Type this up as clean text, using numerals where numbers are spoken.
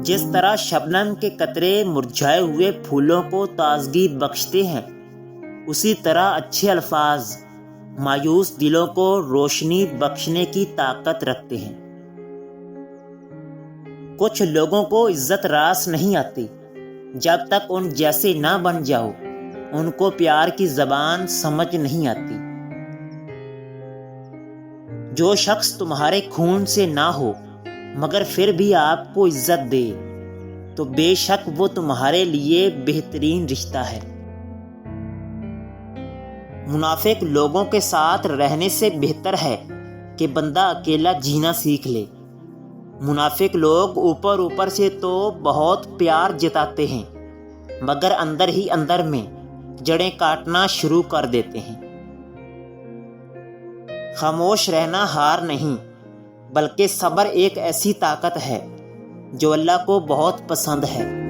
جس طرح شبنم کے قطرے مرجھائے ہوئے پھولوں کو تازگی بخشتے ہیں، اسی طرح اچھے الفاظ مایوس دلوں کو روشنی بخشنے کی طاقت رکھتے ہیں۔ کچھ لوگوں کو عزت راس نہیں آتی، جب تک ان جیسے نہ بن جاؤ ان کو پیار کی زبان سمجھ نہیں آتی۔ جو شخص تمہارے خون سے نہ ہو مگر پھر بھی آپ کو عزت دے تو بے شک وہ تمہارے لیے بہترین رشتہ ہے۔ منافق لوگوں کے ساتھ رہنے سے بہتر ہے کہ بندہ اکیلا جینا سیکھ لے۔ منافق لوگ اوپر سے تو بہت پیار جتاتے ہیں مگر اندر ہی اندر میں جڑیں کاٹنا شروع کر دیتے ہیں۔ خاموش رہنا ہار نہیں بلکہ صبر ایک ایسی طاقت ہے جو اللہ کو بہت پسند ہے۔